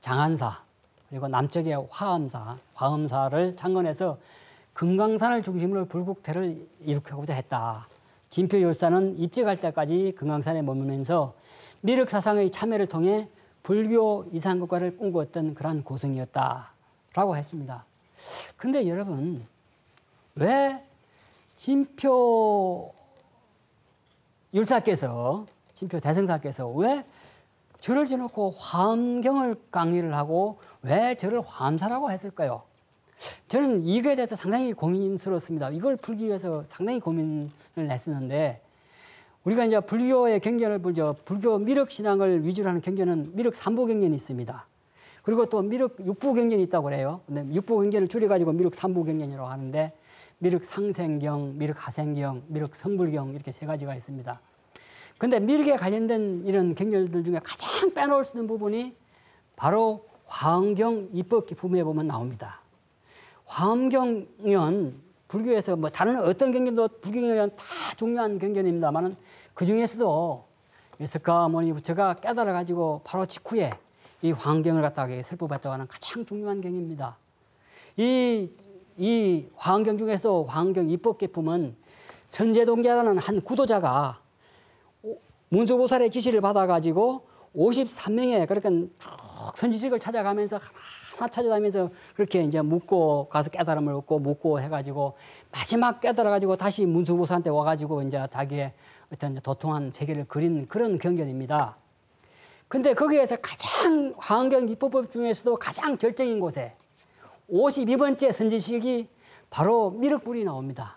장안사, 그리고 남쪽에 화엄사를 창건해서 금강산을 중심으로 불국태를 일으키고자 했다. 진표율사는 입직할 때까지 금강산에 머물면서 미륵사상의 참여를 통해 불교 이산국가를 꿈꾸었던 그러한 고승이었다라고 했습니다. 근데 여러분 왜 진표 율사께서 진표 대성사께서 왜 절을 지어놓고 화엄경을 강의를 하고 왜 절을 화엄사라고 했을까요? 저는 이거에 대해서 상당히 고민스럽습니다. 이걸 풀기 위해서 상당히 고민을 했었는데 우리가 이제 불교의 경전을 불죠. 불교 미륵 신앙을 위주로 하는 경전은 미륵 삼부 경전이 있습니다. 그리고 또 미륵 육부 경전이 있다고 그래요. 근데 육부 경전을 줄여가지고 미륵 삼부 경전이라고 하는데 미륵 상생경, 미륵 하생경, 미륵 성불경 이렇게 세 가지가 있습니다. 근데 미륵에 관련된 이런 경전들 중에 가장 빼놓을 수 있는 부분이 바로 화엄경 입법기품에 보면 나옵니다. 화엄경은 불교에서 뭐 다른 어떤 경전도 불교경전은 다 중요한 경전입니다만은 그 중에서도 석가모니 부처가 깨달아 가지고 바로 직후에 이 화엄경을 갖다가 설법했다고 하는 가장 중요한 경입니다. 이 화엄경 중에서도 화엄경 입법기품은 선제동자라는 한 구도자가 문수보살의 지시를 받아가지고 53명의 그러니까 쭉 선지식을 찾아가면서 하나 찾아다니면서 그렇게 이제 묻고 가서 깨달음을 얻고 묻고 해가지고 마지막 깨달아가지고 다시 문수보살한테 와가지고 이제 자기의 어떤 도통한 세계를 그린 그런 경전입니다. 근데 거기에서 가장 화엄경 입법법 중에서도 가장 절정인 곳에 52번째 선지식이 바로 미륵불이 나옵니다.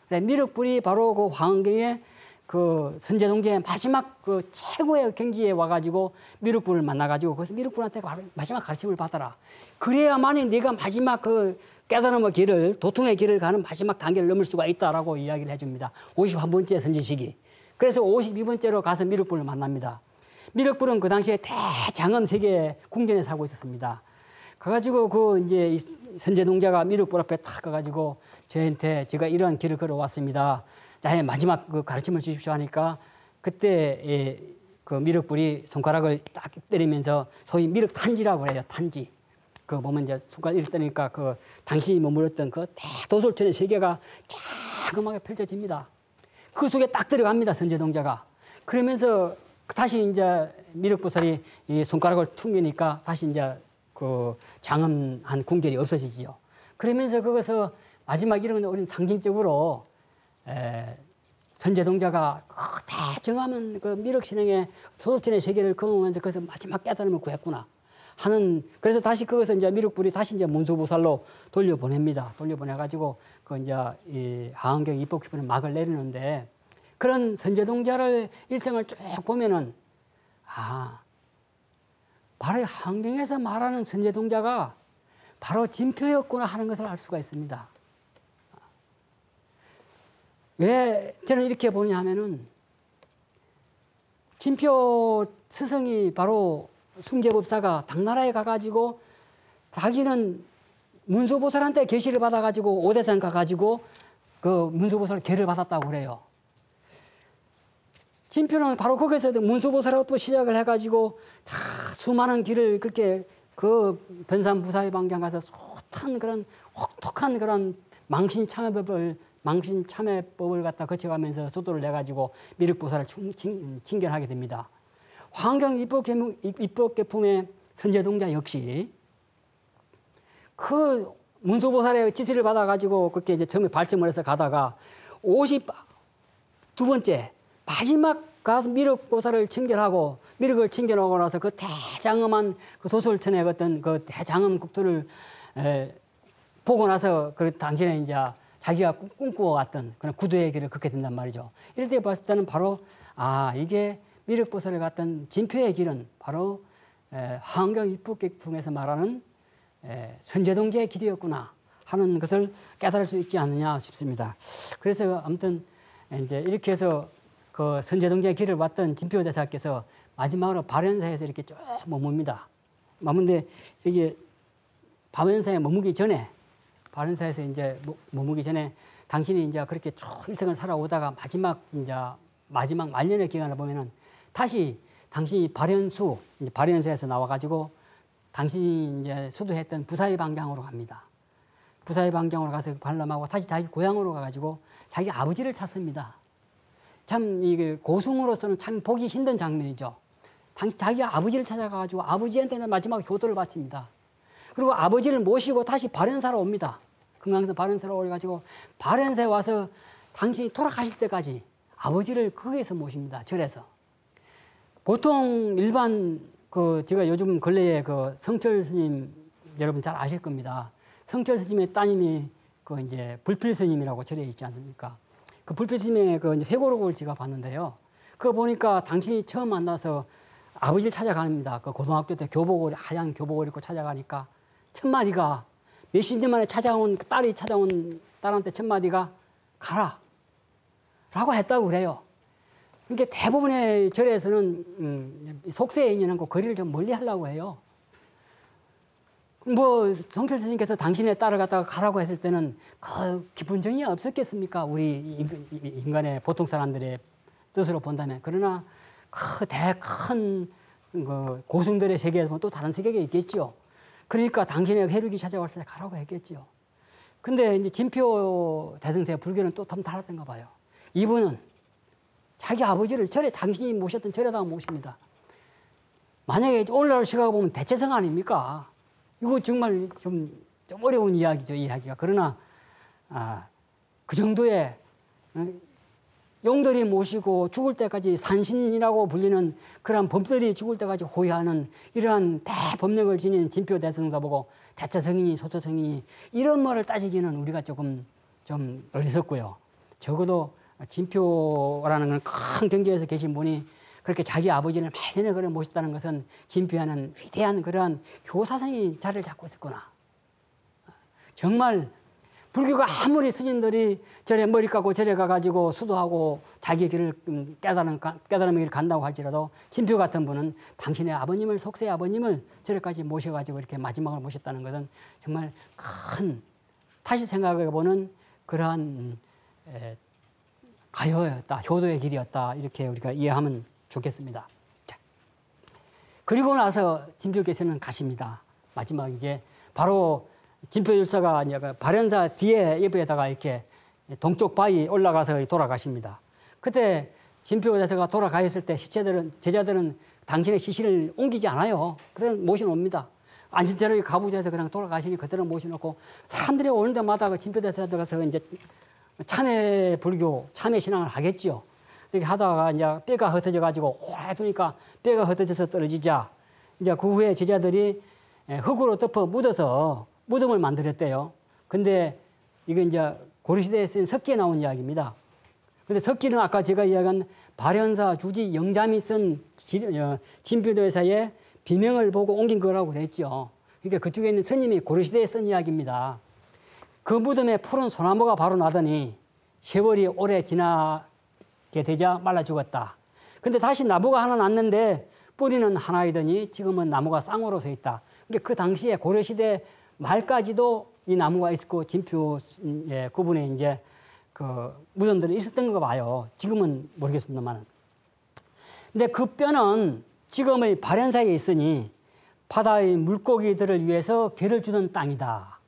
미륵불이 바로 그 화엄경의 그 선제동제의 마지막 그 최고의 경지에 와가지고 미륵불을 만나가지고 거기서 미륵불한테 마지막 가르침을 받아라. 그래야만이 네가 마지막 그 깨달음의 길을 도통의 길을 가는 마지막 단계를 넘을 수가 있다라고 이야기를 해줍니다. 51번째 선지식이. 그래서 52번째로 가서 미륵불을 만납니다. 미륵불은 그 당시에 대장엄 세계 궁전에 살고 있었습니다. 가가지고 그 이제 선제동자가 미륵불 앞에 탁 가가지고 저한테 제가 이러한 길을 걸어왔습니다. 자, 마지막 그 가르침을 주십시오 하니까 그때 그 미륵불이 손가락을 딱 때리면서 소위 미륵탄지라고 해요. 탄지. 그 보면 이제 손가락을 때리니까 그 당신이 머물렀던 그 대도솔천의 세계가 자그마하게 펼쳐집니다. 그 속에 딱 들어갑니다. 선제동자가. 그러면서 다시 이제 미륵불살이 이 손가락을 퉁기니까 다시 이제 그 장엄한 궁결이 없어지지요. 그러면서 거기서 마지막 이런 우리는 상징적으로 선제동자가 대정하면 그 미륵신앙의 소설천의 세계를 경험하면서 거기서 마지막 깨달음을 구했구나 하는, 그래서 다시 거기서 이제 미륵불이 다시 이제 문수보살로 돌려보냅니다. 돌려보내가지고 그 이제 이 하안경 입법기분의 막을 내리는데, 그런 선제동자를 일생을 쭉 보면은 바로 하안경에서 말하는 선제동자가 바로 진표였구나 하는 것을 알 수가 있습니다. 왜 저는 이렇게 보냐 하면은, 진표 스승이 바로 숭제법사가 당나라에 가가지고 자기는 문수보살한테 계시를 받아가지고 오대산 가가지고 그 문수보살 계를 받았다고 그래요. 진표는 바로 거기서 문수보살하고 또 시작을 해가지고 수많은 길을 그렇게 그 변산부사의 방향 가서 숱한 그런 혹독한 그런 망신참회법을 갖다 거쳐가면서 수도를 내가지고 미륵보살을 칭견하게 됩니다. 화엄경 입법계품의 선제동자 역시 그 문수보살의 지시를 받아가지고 그렇게 이제 처음에 발심을 해서 가다가 52번째 마지막 가서 미륵보살을 칭견하고 미륵을 칭견하고 나서 그 대장엄한 그 도솔천의 어떤 그 대장엄 국토를 보고 나서 그 당시에 이제 자기가 꿈꾸어왔던 그런 구두의 길을 걷게 된단 말이죠. 이럴 때 봤을 때는 바로 이게 미륵보살을 갔던 진표의 길은 바로 화엄경 입법계품에서 말하는 선제동자의 길이었구나 하는 것을 깨달을 수 있지 않느냐 싶습니다. 그래서 아무튼 이제 이렇게 해서 그 선제동자의 길을 왔던 진표대사께서 마지막으로 발현사에서 이렇게 쭉 머뭅니다. 머문데 이게 발현사에 머무기 전에, 발현사에서 이제 머무기 전에 당신이 이제 그렇게 쭉 일생을 살아오다가 마지막 말년의 기간을 보면은 다시 당신이 발현수, 이제 발현사에서 나와가지고 당신이 이제 수도했던 부사의 방향으로 갑니다. 부사의 방향으로 가서 관람하고 다시 자기 고향으로 가가지고 자기 아버지를 찾습니다. 참 이게 고승으로서는 참 보기 힘든 장면이죠. 자기 아버지를 찾아가가지고 아버지한테는 마지막 효도를 바칩니다. 그리고 아버지를 모시고 다시 발현사로 옵니다. 금강산 발현사로 오래가지고 발현사에 와서 당신이 돌아가실 때까지 아버지를 거기에서 모십니다. 절에서. 보통 일반 제가 요즘 근래에 그 성철 스님 여러분 잘 아실 겁니다. 성철 스님의 따님이 그 이제 불필 스님이라고 절에 있지 않습니까? 그 불필 스님의 그 이제 회고록을 제가 봤는데요. 그거 보니까 당신이 처음 만나서 아버지를 찾아갑니다. 그 고등학교 때 하얀 교복을 입고 찾아가니까 첫 마디가 몇십 년 만에 딸이 찾아온 딸한테 첫 마디가 가라 라고 했다고 그래요. 그러니까 대부분의 절에서는 속세에 있는 거 거리를 좀 멀리 하려고 해요. 뭐 성철 스님께서 당신의 딸을 갖다가 가라고 했을 때는 그 깊은 정이 없었겠습니까? 우리 인간의 보통 사람들의 뜻으로 본다면. 그러나 그 큰 고승들의 세계에서 또 다른 세계가 있겠죠. 그러니까 당신의 해륙이 찾아왔을 때 가라고 했겠죠. 근데 이제 진표 대승세 불교는 또 좀 달랐던가 봐요. 이분은 자기 아버지를 당신이 모셨던 절에다가 모십니다. 만약에 오늘날 시각을 보면 대체성 아닙니까? 이거 정말 좀 어려운 이야기죠, 이야기가. 그러나 그 정도의 용들이 모시고 죽을 때까지 산신이라고 불리는 그러한 법들이 죽을 때까지 호위하는 이러한 대법력을 지닌 진표 대승사 보고 대체성이니 소처성이니 이런 말을 따지기는 우리가 조금 좀 어리석고요. 적어도 진표라는 큰 경지에서 계신 분이 그렇게 자기 아버지를 말년에 그래 모셨다는 것은 진표하는 위대한 그러한 교사성이 자리를 잡고 있었구나. 정말 불교가 아무리 스님들이 절에 머리 깎고 절에 가가지고 수도하고 자기 길을 깨달음의 길을 간다고 할지라도 진표 같은 분은 당신의 아버님을, 속세의 아버님을 절에까지 모셔가지고 이렇게 마지막을 모셨다는 것은 정말 다시 생각해보는 그러한 가요였다, 효도의 길이었다, 이렇게 우리가 이해하면 좋겠습니다. 자, 그리고 나서 진표께서는 가십니다. 마지막 이제 바로 진표율사가 이제 발현사 뒤에 옆에다가 이렇게 동쪽 바위 올라가서 돌아가십니다. 그때 진표대사가 돌아가 있을 때 제자들은 당신의 시신을 옮기지 않아요. 그냥 모셔놓습니다. 안진처럼 가부좌에서 그냥 돌아가시니 그대로 모셔놓고 사람들이 오는 데마다 그 진표대사에 들어가서 이제 참회 불교, 참회 신앙을 하겠죠. 이렇게 하다가 이제 뼈가 흩어져가지고 오래 두니까 뼈가 흩어져서 떨어지자 이제 그 후에 제자들이 흙으로 덮어 묻어서 무덤을 만들었대요. 근데 이게 이제 고려시대에 쓰인 석기에 나온 이야기입니다. 근데 석기는 아까 제가 이야기한 발현사 주지 영잠이 쓴 진표대사의 비명을 보고 옮긴 거라고 그랬죠. 그러니까 그쪽에 있는 스님이 고려시대에 쓴 이야기입니다. 그 무덤에 푸른 소나무가 바로 나더니 세월이 오래 지나게 되자 말라 죽었다. 근데 다시 나무가 하나 났는데 뿌리는 하나이더니 지금은 나무가 쌍으로 서 있다. 그러니까 그 당시에 고려시대 말까지도 이 나무가 있었고 진표 구분에 이제 그 무덤들이 있었던 거 봐요. 지금은 모르겠습니다만. 근데 그 뼈는 지금의 발현사에 있으니 바다의 물고기들을 위해서 개를 주는 땅이다.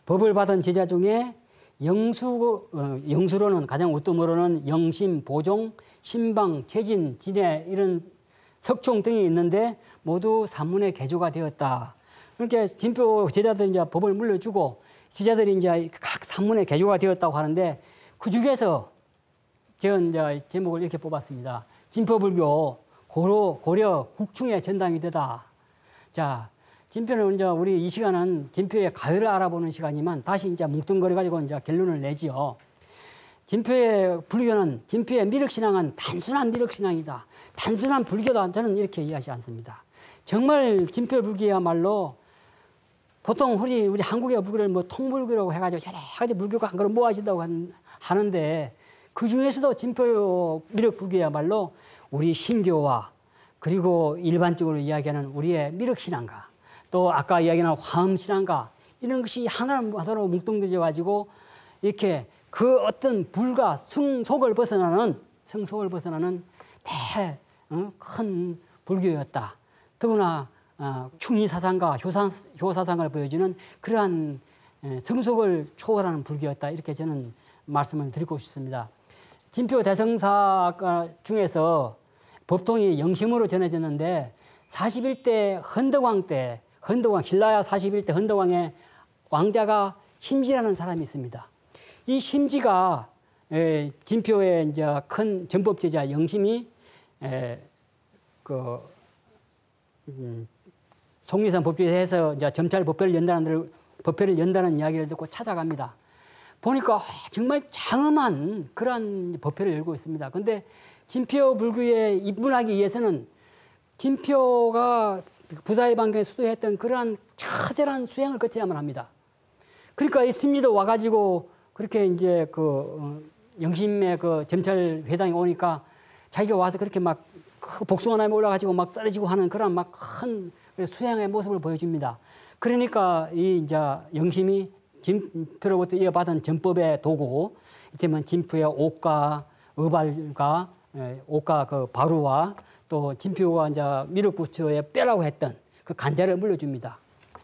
법을 받은 제자 중에 영수로는 가장 우뜸으로는 영심, 보종, 신방, 채진, 진해 이런 석총 등이 있는데 모두 산문의 개조가 되었다. 그렇게 진표 제자들이 이제 법을 물려주고 제자들이 이제 각 산문의 개조가 되었다고 하는데 그 중에서 제가 이제 제목을 이렇게 뽑았습니다. 진표불교 고려 국충의 전당이 되다. 자, 진표는 이제 우리 이 시간은 진표의 가요를 알아보는 시간이지만 다시 이제 뭉뚱거려가지고 이제 결론을 내지요. 진표의 불교는 진표의 미륵신앙은 단순한 미륵신앙이다. 단순한 불교다. 저는 이렇게 이해하지 않습니다. 정말 진표 불교야말로 보통 우리 한국의 불교를 뭐 통불교라고 해가지고 여러 가지 불교가 한 그릇 모아진다고 하는데 그 중에서도 진표 미륵 불교야말로 우리 신교와 그리고 일반적으로 이야기하는 우리의 미륵신앙과 또 아까 이야기한 화엄신앙과 이런 것이 하나로 뭉뚱겨져 가지고 이렇게 그 어떤 불과 성속을 벗어나는 큰 불교였다. 더구나 충의사상과 효사상을 보여주는 그러한 성속을 초월하는 불교였다. 이렇게 저는 말씀을 드리고 싶습니다. 진표 대성사 중에서 법통이 영심으로 전해졌는데 41대 헌덕왕 신라야 41대 헌덕왕의 왕자가 심지라는 사람이 있습니다. 이 심지가 진표의 이제 큰 전법제자 영심이 속리산 법조에서 이제 점찰 법회를 연다는 이야기를 듣고 찾아갑니다. 보니까 정말 장엄한 그러한 법회를 열고 있습니다. 그런데 진표 불교에 입문하기 위해서는 진표가 부사의 방경에 수도했던 그러한 처절한 수행을 거쳐야만 합니다. 그러니까 이 심리도 와가지고 그렇게 이제 영심의 그 점찰 회당에 오니까 자기가 와서 그렇게 막 복숭아나무에 올라가지고 막 떨어지고 하는 그런 막 큰 수행의 모습을 보여줍니다. 그러니까 이 이제 영심이 진표로부터 이어받은 전법의 도구, 이때면 진표의 옥과 의발과 옥과 그 바루와 또 진표가 이제 미륵부처의 뼈라고 했던 그 간자를 물려줍니다.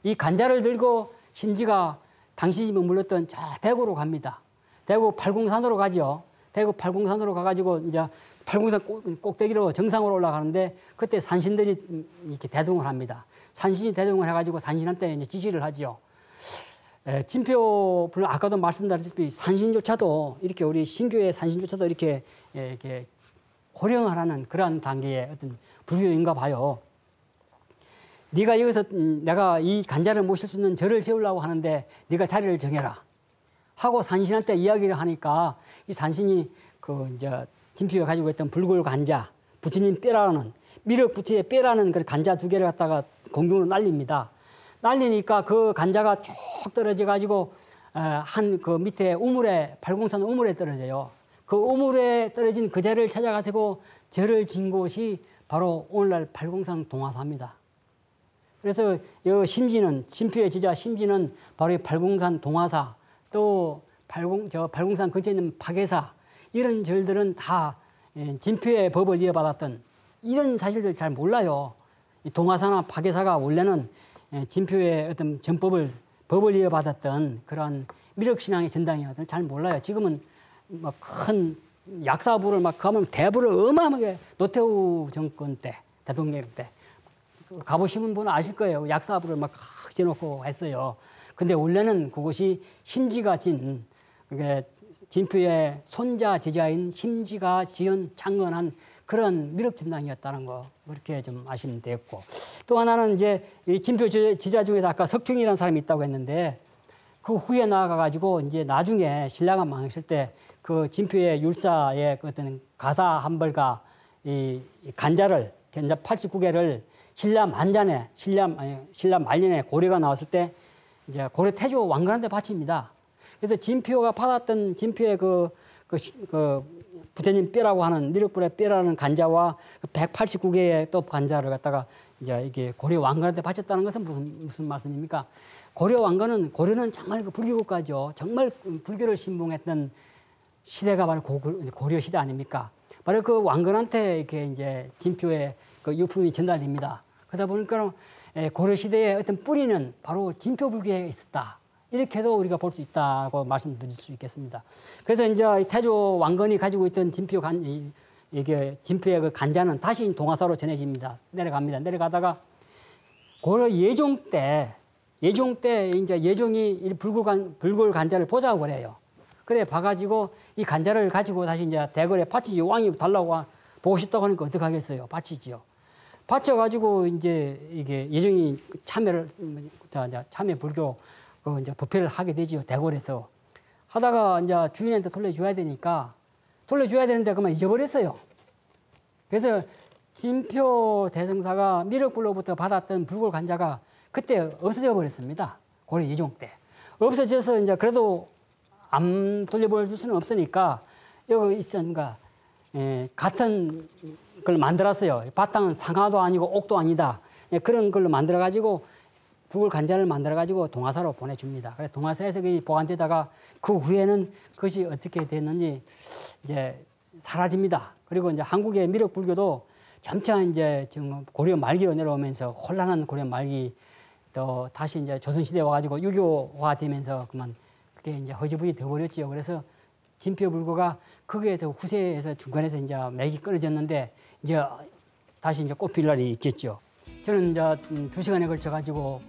이 간자를 들고 심지가 당신이 머물렀던 저 대구로 갑니다. 대구 팔공산으로 가죠. 대구 팔공산으로 가가지고 이제 팔공산 꼭대기로 정상으로 올라가는데 그때 산신들이 이렇게 대동을 합니다. 산신이 대동을 해가지고 산신한테 이제 지시를 하죠. 진표 물론 아까도 말씀드렸다시피 산신조차도 이렇게 우리 신교의 산신조차도 이렇게 호령하라는 그러한 단계의 어떤 불교인가 봐요. 네가 여기서 내가 이 간자를 모실 수 있는 절을 세우려고 하는데 네가 자리를 정해라 하고 산신한테 이야기를 하니까 이 산신이 이제 진표가 가지고 있던 불골 간자, 부처님 뼈라는 미륵 부처의 뼈라는 그 간자 두 개를 갖다가 공중으로 날립니다. 날리니까 그 간자가 쭉 떨어져 가지고 한 그 밑에 우물에 팔공산 우물에 떨어져요. 그 우물에 떨어진 그 자리를 찾아가지고 절을 진 곳이 바로 오늘날 팔공산 동화사입니다. 그래서 이 심지는 진표의 지자 심지는 바로 이 팔공산 동화사 또 팔공산 근처에 있는 파괴사 이런 절들은 다 진표의 법을 이어받았던 이런 사실들 잘 몰라요. 이 동화사나 파괴사가 원래는 진표의 어떤 법을 이어받았던 그런 미륵신앙의 전당이었던 잘 몰라요. 지금은 막 큰 약사부를 막 가면 대부를 어마어마하게 노태우 정권 때 대통령 때 가보시는 분은 아실 거예요. 약사부를 막 지어놓고 했어요. 근데 원래는 그것이 심지가 진, 그게 진표의 손자 제자인 심지가 지은 창건한 그런 미륵 진당이었다는 거 그렇게 좀 아시면 되겠고, 또 하나는 이제 이 진표 지자 중에서 아까 석중이라는 사람이 있다고 했는데 그 후에 나아가가지고 이제 나중에 신라가 망했을 때 그 진표의 율사의 그 어떤 가사 한 벌과 이 간자를 간자 89개를 신라 만년에 신라 말년에 고려가 나왔을 때 이제 고려 태조 왕건한테 바칩니다. 그래서 진표가 받았던 진표의 그 부처님 뼈라고 하는 미륵불의 뼈라는 간자와 189개의 또 간자를 갖다가 이제 이게 고려 왕건한테 바쳤다는 것은 무슨 말씀입니까? 고려는 정말 그 불교국가죠. 정말 불교를 신봉했던 시대가 바로 고려 시대 아닙니까? 바로 그 왕건한테 이렇게 이제 진표의 그 유품이 전달됩니다. 그러다 보니까 고려 시대의 어떤 뿌리는 바로 진표 불교에 있었다. 이렇게도 우리가 볼 수 있다고 말씀드릴 수 있겠습니다. 그래서 이제 태조 왕건이 가지고 있던 진표의 그 간자는 다시 동화사로 전해집니다. 내려갑니다. 내려가다가 고려 예종 때 이제 예종이 불굴 간자를 보자고 그래요. 그래 봐가지고 이 간자를 가지고 다시 이제 대궐에 바치지. 왕이 달라고 보고 싶다고 하니까 어떻게 하겠어요? 바치지요. 바쳐가지고 이제 이게 예종이 참여 불교 이제 법회를 하게 되지요. 대궐에서 하다가 이제 주인한테 돌려줘야 되니까 돌려줘야 되는데 그만 잊어버렸어요. 그래서 진표 대성사가 미륵불로부터 받았던 불굴 간자가 그때 없어져 버렸습니다. 고려 예종 때 없어져서 이제 그래도 안 돌려볼 수는 없으니까 여기 있으니까 같은 걸 만들었어요. 바탕은 상하도 아니고 옥도 아니다. 그런 걸로 만들어 가지고 불굴 간자를 만들어 가지고 동화사로 보내줍니다. 그래서 동화사에서 그게 보관되다가 그 후에는 그것이 어떻게 됐는지 이제 사라집니다. 그리고 이제 한국의 미륵 불교도 점차 이제 지금 고려 말기로 내려오면서 혼란한 고려 말기 또 다시 이제 조선 시대에 와가지고 유교화 되면서 그만 그게 이제 허지부지 되어버렸지요. 그래서 진표 불교가 거기에서 후세에서 중간에서 이제 맥이 끊어졌는데 이제 다시 이제 꽃필 날이 있겠죠. 저는 이제 2시간에 걸쳐가지고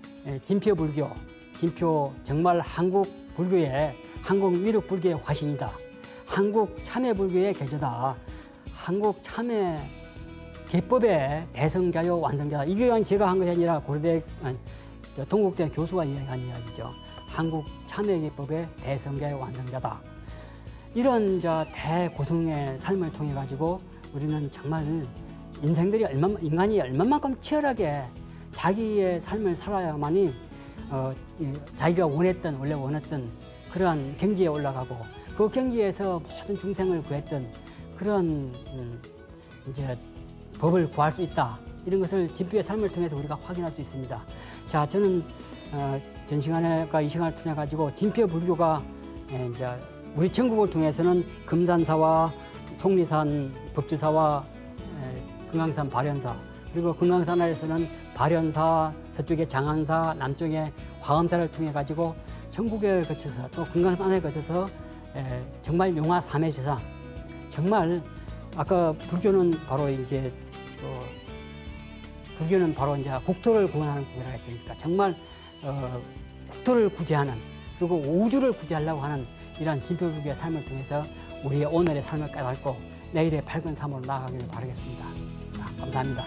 진표 불교, 진표 정말 한국 불교의 한국 미륵 불교의 화신이다. 한국 참회 불교의 개조다. 한국 참회 개법의 대성자요 완성자다. 이게 그냥 제가 한 것이 아니라 고려대 동국대 교수가 이야기한 이야기죠. 한국 참회 개법의 대성자요 완성자다. 이런 대고승의 삶을 통해 가지고 우리는 정말 인간이 얼마만큼 치열하게 자기의 삶을 살아야만이 자기가 원래 원했던 그러한 경지에 올라가고 그 경지에서 모든 중생을 구했던 그런 이제 법을 구할 수 있다. 이런 것을 진표의 삶을 통해서 우리가 확인할 수 있습니다. 자, 저는 전 시간과 이 시간을 통해 가지고 진표 불교가 이제 우리 전국을 통해서는 금산사와 속리산 법주사와 금강산 발현사, 그리고 금강산에서는 발현사, 서쪽에 장안사, 남쪽에 화엄사를 통해 가지고 전국을 거쳐서 또 금강산을 거쳐서 정말 용화 삼해지상, 정말 아까 불교는 바로 이제 불교는 바로 이제 국토를 구원하는 국이라고 했으니까 정말 국토를 구제하는 그리고 우주를 구제하려고 하는 이러한 진표불교의 삶을 통해서 우리의 오늘의 삶을 깨닫고 내일의 밝은 삶으로 나아가기를 바라겠습니다. 감사합니다.